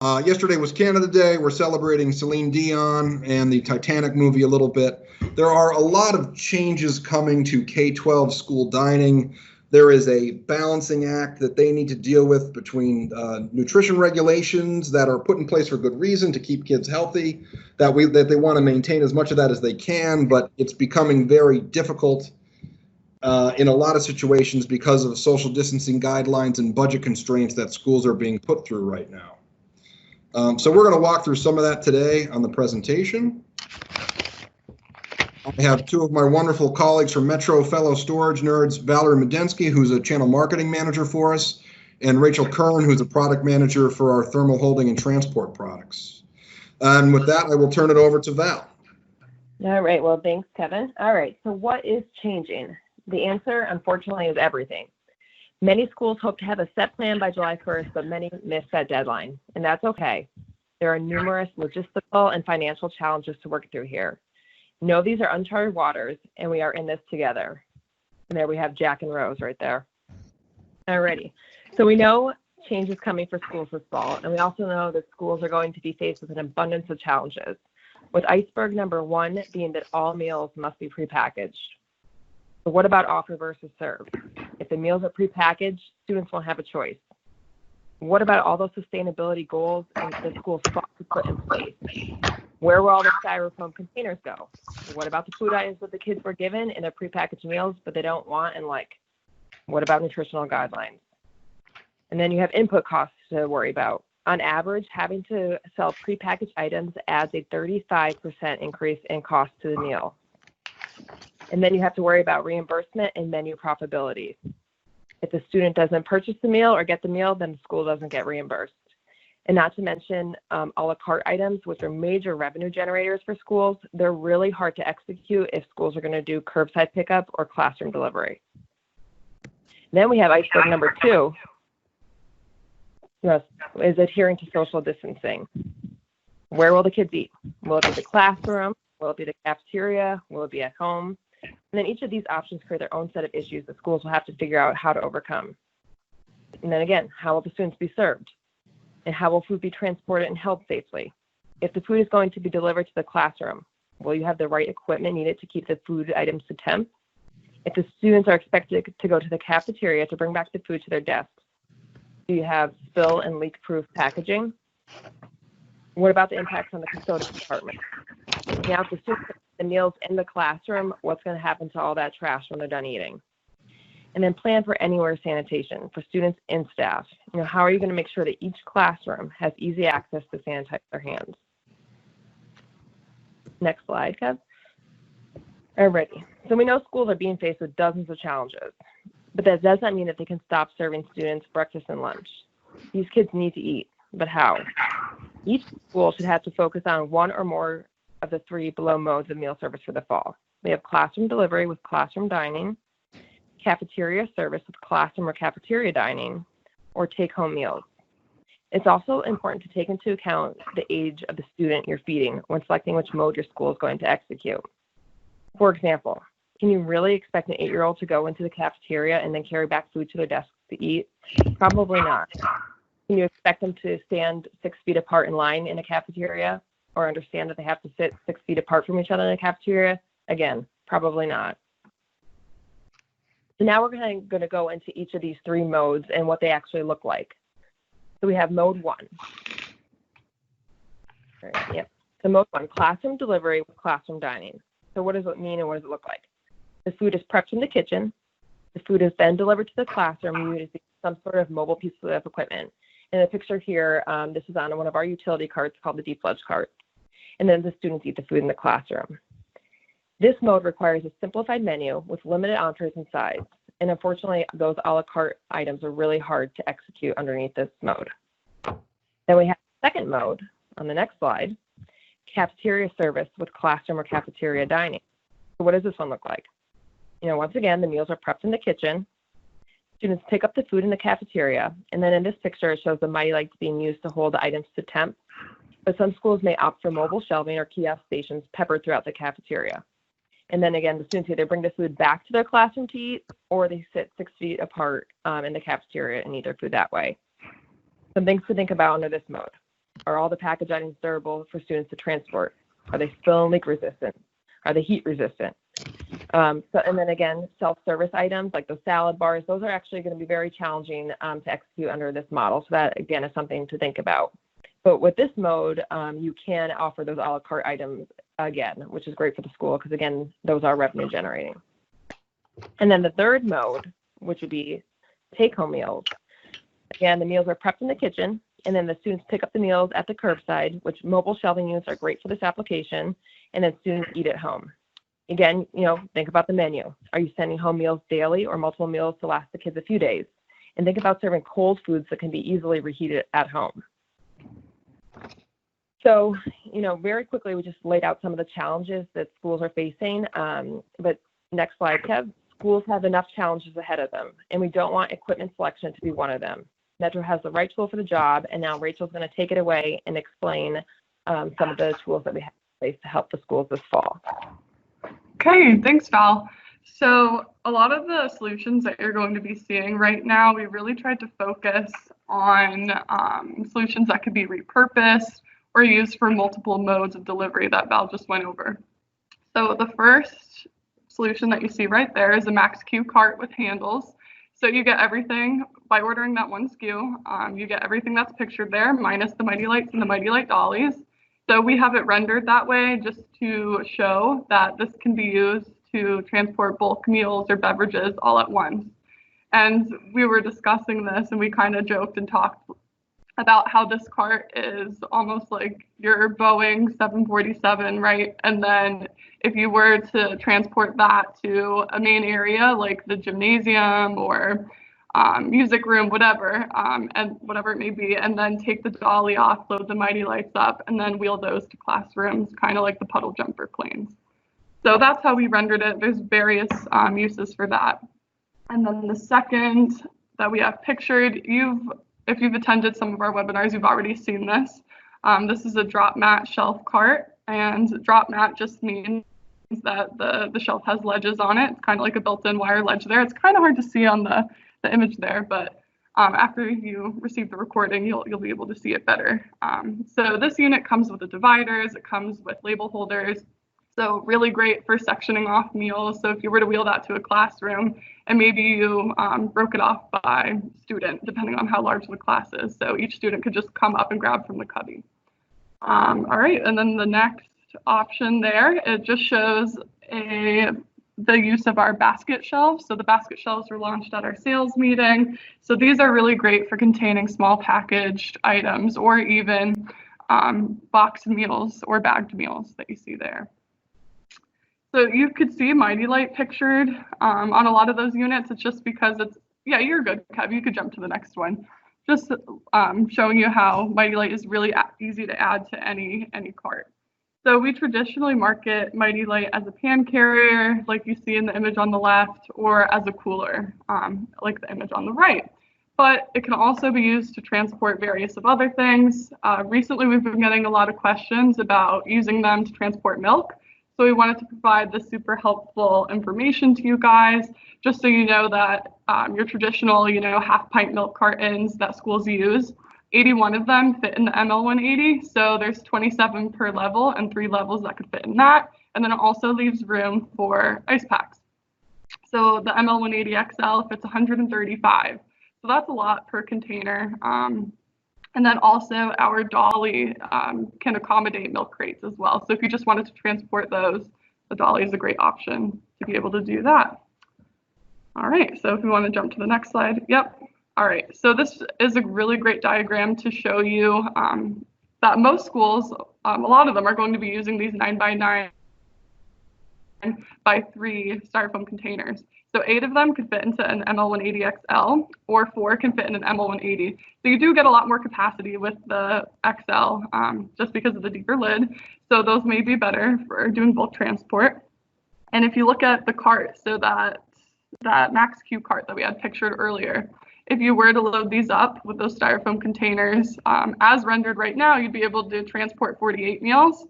Yesterday was Canada Day. We're celebrating Celine Dion and the Titanic movie a little bit. There are a lot of changes coming to K-12 school dining. There is a balancing act that they need to deal with between nutrition regulations that are put in place for good reason to keep kids healthy, that they want to maintain as much of that as they can, but it's becoming very difficult in a lot of situations because of social distancing guidelines and budget constraints that schools are being put through right now. So we're going to walk through some of that today on the presentation. I have two of my wonderful colleagues from Metro, fellow storage nerds, Valerie Medinsky, who's a channel marketing manager for us, and Rachel Kern, who's a product manager for our thermal holding and transport products. And with that, I will turn it over to Val. All right. Well, thanks, Kevin. All right. So what is changing? The answer, unfortunately, is everything. Many schools hope to have a set plan by July 1st, but many miss that deadline, and that's okay. There are numerous logistical and financial challenges to work through here. No, these are uncharted waters, and we are in this together. And there we have Jack and Rose right there. Alrighty. So we know change is coming for schools this fall, and we also know that schools are going to be faced with an abundance of challenges, with iceberg number one being that all meals must be prepackaged. But what about offer versus serve? If the meals are prepackaged, students won't have a choice. What about all those sustainability goals and the schools fought to put in place? Where will all the styrofoam containers go? What about the food items that the kids were given in their prepackaged meals, but they don't want and like? What about nutritional guidelines? And then you have input costs to worry about. On average, having to sell prepackaged items adds a 35% increase in cost to the meal. And then you have to worry about reimbursement and menu profitability. If the student doesn't purchase the meal or get the meal, then the school doesn't get reimbursed. And not to mention a la carte items, which are major revenue generators for schools. They're really hard to execute if schools are going to do curbside pickup or classroom delivery. Then we have iceberg number two, is adhering to social distancing. Where will the kids eat? Will it be the classroom? Will it be the cafeteria? Will it be at home? And then each of these options create their own set of issues that schools will have to figure out how to overcome. And then again, how will the students be served? And how will food be transported and held safely? If the food is going to be delivered to the classroom, will you have the right equipment needed to keep the food items to temp? If the students are expected to go to the cafeteria to bring back the food to their desks, do you have spill and leak-proof packaging? What about the impacts on the custodial department? Now, if the students put the meals in the classroom, what's going to happen to all that trash when they're done eating? And then plan for anywhere sanitation for students and staff. How are you going to make sure that each classroom has easy access to sanitize their hands? Next slide, Kev. Alrighty. So we know schools are being faced with dozens of challenges, but that does not mean that they can stop serving students breakfast and lunch. These kids need to eat, but how? Each school should have to focus on one or more of the three below modes of meal service for the fall. We have classroom delivery with classroom dining, cafeteria service with classroom or cafeteria dining, or take-home meals. It's also important to take into account the age of the student you're feeding when selecting which mode your school is going to execute. For example, can you really expect an 8-year-old to go into the cafeteria and then carry back food to their desk to eat? Probably not. Can you expect them to stand 6 feet apart in line in a cafeteria or understand that they have to sit 6 feet apart from each other in a cafeteria? Again, probably not. So now we're going to go into each of these three modes and what they actually look like. So we have mode one. Right, yep. So mode one, classroom delivery with classroom dining. So what does it mean and what does it look like? The food is prepped in the kitchen. The food is then delivered to the classroom using some sort of mobile piece of equipment. In the picture here, this is on one of our utility carts called the Deep Ledge cart. And then the students eat the food in the classroom. This mode requires a simplified menu with limited entrees and sides. And unfortunately, those a la carte items are really hard to execute underneath this mode. Then we have the second mode on the next slide, cafeteria service with classroom or cafeteria dining. So what does this one look like? Once again, the meals are prepped in the kitchen. Students pick up the food in the cafeteria, and then in this picture, it shows the mighty legs being used to hold the items to temp. But some schools may opt for mobile shelving or kiosk stations peppered throughout the cafeteria. And then again, the students either bring the food back to their classroom to eat, or they sit 6 feet apart in the cafeteria and eat their food that way. Some things to think about under this mode. Are all the package items durable for students to transport? Are they spill and leak resistant? Are they heat resistant? And then again, self-service items like the salad bars, those are actually going to be very challenging to execute under this model. So that, again, is something to think about. But with this mode, you can offer those a la carte items again, which is great for the school because, again, those are revenue generating. And then the third mode, which would be take-home meals. Again, the meals are prepped in the kitchen, and then the students pick up the meals at the curbside, which mobile shelving units are great for this application, and then students eat at home. Again, think about the menu. Are you sending home meals daily or multiple meals to last the kids a few days? And think about serving cold foods that can be easily reheated at home. So, very quickly, we just laid out some of the challenges that schools are facing. But next slide, Kev. Schools have enough challenges ahead of them, and we don't want equipment selection to be one of them. Metro has the right tool for the job, and now Rachel's going to take it away and explain some of the tools that we have in place to help the schools this fall. Okay, thanks, Val. So a lot of the solutions that you're going to be seeing right now, we really tried to focus on solutions that could be repurposed or used for multiple modes of delivery that Val just went over. So the first solution that you see right there is a Max Q cart with handles. So you get everything by ordering that one SKU. You get everything that's pictured there, minus the Mighty Lights and the Mighty Light dollies. So we have it rendered that way just to show that this can be used to transport bulk meals or beverages all at once. And we were discussing this, and we kind of joked and talked about how this cart is almost like your Boeing 747, right? And then if you were to transport that to a main area like the gymnasium or music room, whatever, and whatever it may be, and then take the dolly off, load the Mighty Lights up, and then wheel those to classrooms, kind of like the puddle jumper planes. So that's how we rendered it. There's various uses for that. And then the second that we have pictured, if you've attended some of our webinars, you've already seen this. This is a drop mat shelf cart, and drop mat just means that the shelf has ledges on it. It's kind of like a built-in wire ledge there. It's kind of hard to see on the image there, but after you receive the recording, you'll be able to see it better. So this unit comes with the dividers. It comes with label holders. So really great for sectioning off meals. So if you were to wheel that to a classroom and maybe you broke it off by student, depending on how large the class is. So each student could just come up and grab from the cubby. All right, and then the next option there, it just shows the use of our basket shelves. So the basket shelves were launched at our sales meeting. So these are really great for containing small packaged items or even boxed meals or bagged meals that you see there. So you could see Mighty Light pictured on a lot of those units. It's just because yeah, you're good, Kev. You could jump to the next one. Just showing you how Mighty Light is really easy to add to any cart. So we traditionally market Mighty Light as a pan carrier, like you see in the image on the left, or as a cooler, like the image on the right. But it can also be used to transport various of other things. Recently, we've been getting a lot of questions about using them to transport milk. So we wanted to provide this super helpful information to you guys, just so you know that your traditional, half pint milk cartons that schools use, 81 of them fit in the ML180. So there's 27 per level and 3 levels that could fit in that. And then it also leaves room for ice packs. So the ML180 XL fits 135. So that's a lot per container. And then also our dolly can accommodate milk crates as well. So if you just wanted to transport those, the dolly is a great option to be able to do that. All right, so if we want to jump to the next slide. Yep. All right, so this is a really great diagram to show you that most schools, a lot of them are going to be using these 9x9 by 3 styrofoam containers. So 8 of them could fit into an ML180 XL, or 4 can fit in an ML180. So you do get a lot more capacity with the XL just because of the deeper lid. So those may be better for doing bulk transport. And if you look at the cart, so that Max Q cart that we had pictured earlier, if you were to load these up with those styrofoam containers, as rendered right now, you'd be able to transport 48 meals.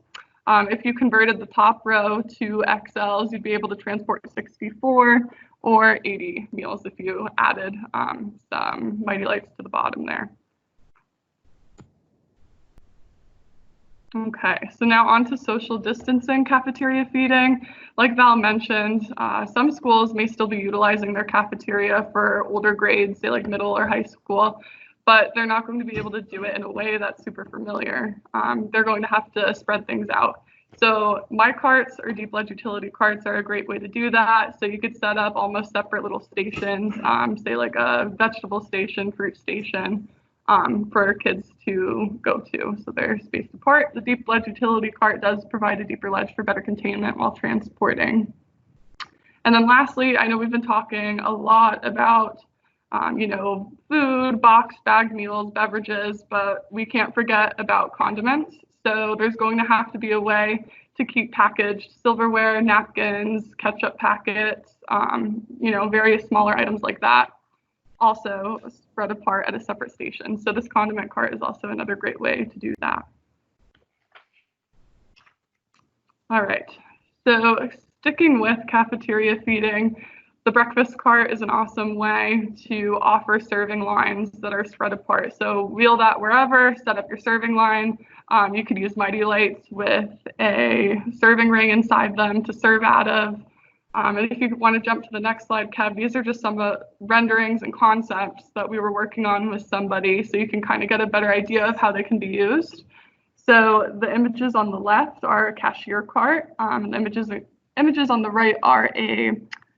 If you converted the top row to XLs, you'd be able to transport 64 or 80 meals if you added some Mighty Lights to the bottom there. Okay, so now on to social distancing cafeteria feeding. Like Val mentioned, some schools may still be utilizing their cafeteria for older grades, say like middle or high school, but they're not going to be able to do it in a way that's super familiar. They're going to have to spread things out. So my carts or deep ledge utility carts are a great way to do that. So you could set up almost separate little stations, say like a vegetable station, fruit station, for kids to go to. So they're spaced apart. The deep ledge utility cart does provide a deeper ledge for better containment while transporting. And then lastly, I know we've been talking a lot about food, box, bagged meals, beverages, but we can't forget about condiments. So there's going to have to be a way to keep packaged silverware, napkins, ketchup packets, various smaller items like that, also spread apart at a separate station. So this condiment cart is also another great way to do that. All right, so sticking with cafeteria feeding, the breakfast cart is an awesome way to offer serving lines that are spread apart. So wheel that wherever, set up your serving line. You could use Mighty Lights with a serving ring inside them to serve out of. And if you want to jump to the next slide, Kev, these are just some renderings and concepts that we were working on with somebody, so you can kind of get a better idea of how they can be used. So the images on the left are a cashier cart, and the images on the right are a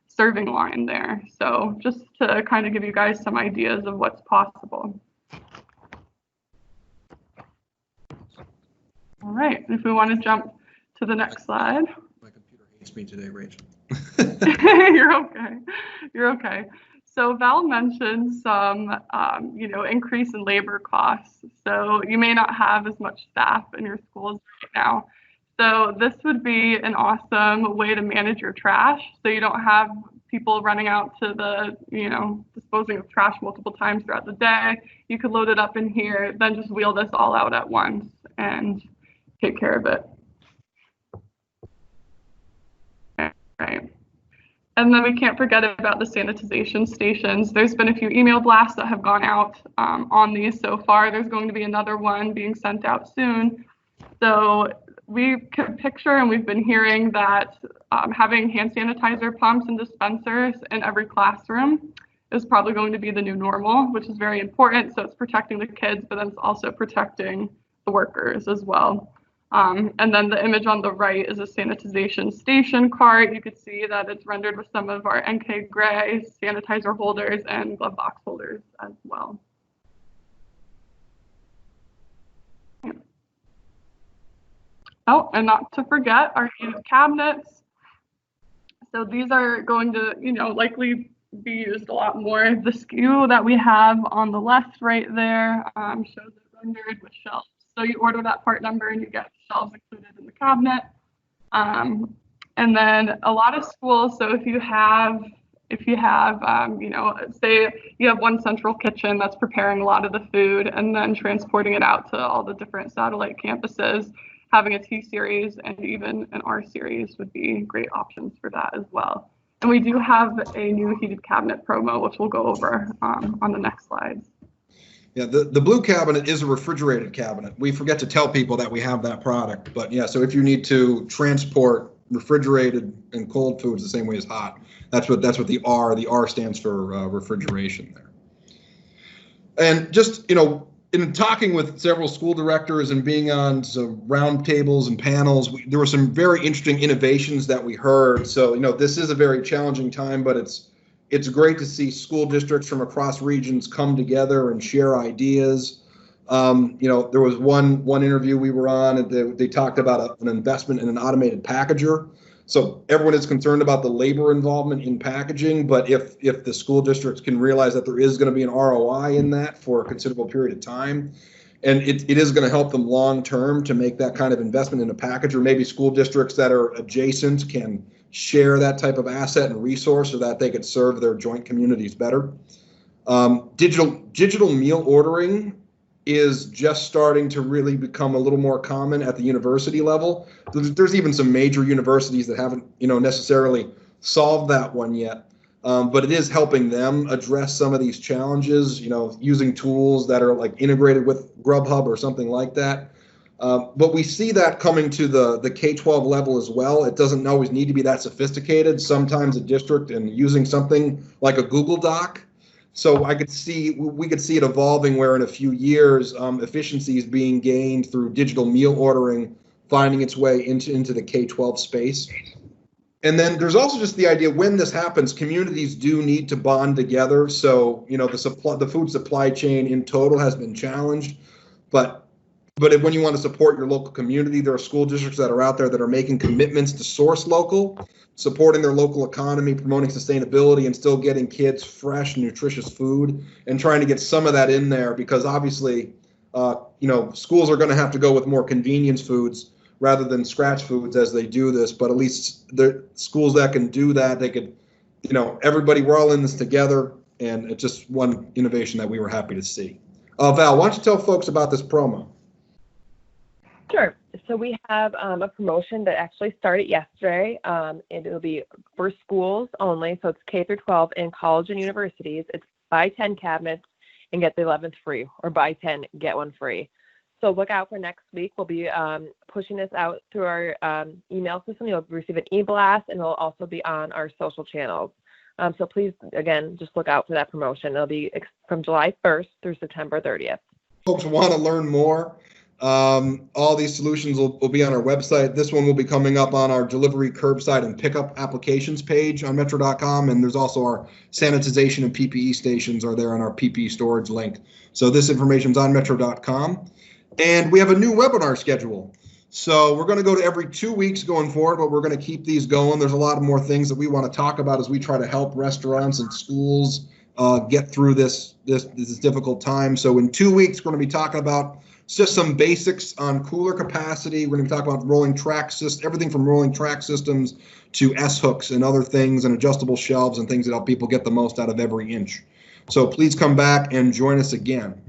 serving line there. So just to kind of give you guys some ideas of what's possible. All right, if we want to jump to the next slide. My computer hates me today, Rachel. You're okay. You're okay. So Val mentioned some, increase in labor costs. So you may not have as much staff in your schools right now. So this would be an awesome way to manage your trash. So you don't have people running out to the, disposing of trash multiple times throughout the day. You could load it up in here, then just wheel this all out at once and take care of it. Right. And then we can't forget about the sanitization stations. There's been a few email blasts that have gone out on these so far. There's going to be another one being sent out soon. So we can picture, and we've been hearing that having hand sanitizer pumps and dispensers in every classroom is probably going to be the new normal, which is very important. So it's protecting the kids, but then it's also protecting the workers as well. And then the image on the right is a sanitization station cart. You could see that it's rendered with some of our NK gray sanitizer holders and glove box holders as well. Oh, and not to forget our heated cabinets. So these are going to, likely be used a lot more. The SKU that we have on the left right there shows it rendered with shelves. So you order that part number and you get shelves included in the cabinet. And then a lot of schools, so if you have, say you have one central kitchen that's preparing a lot of the food and then transporting it out to all the different satellite campuses, having a T-series and even an R-series would be great options for that as well. And we do have a new heated cabinet promo, which we'll go over on the next slides. Yeah, the blue cabinet is a refrigerated cabinet. We forget to tell people that we have that product, but yeah, so if you need to transport refrigerated and cold foods the same way as hot, that's what the R stands for, refrigeration there. And just, in talking with several school directors and being on some round tables and panels, there were some very interesting innovations that we heard. So, this is a very challenging time, but it's great to see school districts from across regions come together and share ideas. There was one interview we were on, and they talked about an investment in an automated packager. So everyone is concerned about the labor involvement in packaging, but if the school districts can realize that there is going to be an ROI in that for a considerable period of time, and it is going to help them long term to make that kind of investment in a packager, maybe school districts that are adjacent can share that type of asset and resource so that they could serve their joint communities better. Digital meal ordering is just starting to really become a little more common at the university level. There's even some major universities that haven't, necessarily solved that one yet. But it is helping them address some of these challenges, using tools that are like integrated with Grubhub or something like that. But we see that coming to the K-12 level as well. It doesn't always need to be that sophisticated. Sometimes a district and using something like a Google Doc. So we could see it evolving where in a few years, efficiencies being gained through digital meal ordering, finding its way into the K-12 space. And then there's also just the idea when this happens, communities do need to bond together. So, the food supply chain in total has been challenged, but when you want to support your local community, there are school districts that are out there that are making commitments to source local, supporting their local economy, promoting sustainability, and still getting kids fresh, nutritious food, and trying to get some of that in there because obviously, schools are going to have to go with more convenience foods rather than scratch foods as they do this. But at least the schools that can do that, they could, everybody, we're all in this together, and it's just one innovation that we were happy to see. Val, why don't you tell folks about this promo? Sure. So we have a promotion that actually started yesterday. It will be for schools only. So it's K-12 and college and universities. It's buy 10 cabinets and get the 11th free, or buy 10, get one free. So look out for next week. We'll be pushing this out through our email system. You'll receive an e-blast, and it'll also be on our social channels. So please, again, just look out for that promotion. It'll be from July 1st through September 30th. Folks want to learn more. All these solutions will be on our website. This one will be coming up on our delivery, curbside, and pickup applications page on metro.com. And there's also our sanitization and PPE stations are there on our PPE storage link. So this information's on metro.com. And we have a new webinar schedule. So we're going to go to every 2 weeks going forward, but we're going to keep these going. There's a lot of more things that we want to talk about as we try to help restaurants and schools get through this difficult time. So in 2 weeks, we're going to be talking about just some basics on cooler capacity. We're going to be talking about rolling track systems, everything from rolling track systems to S-hooks and other things, and adjustable shelves and things that help people get the most out of every inch. So please come back and join us again.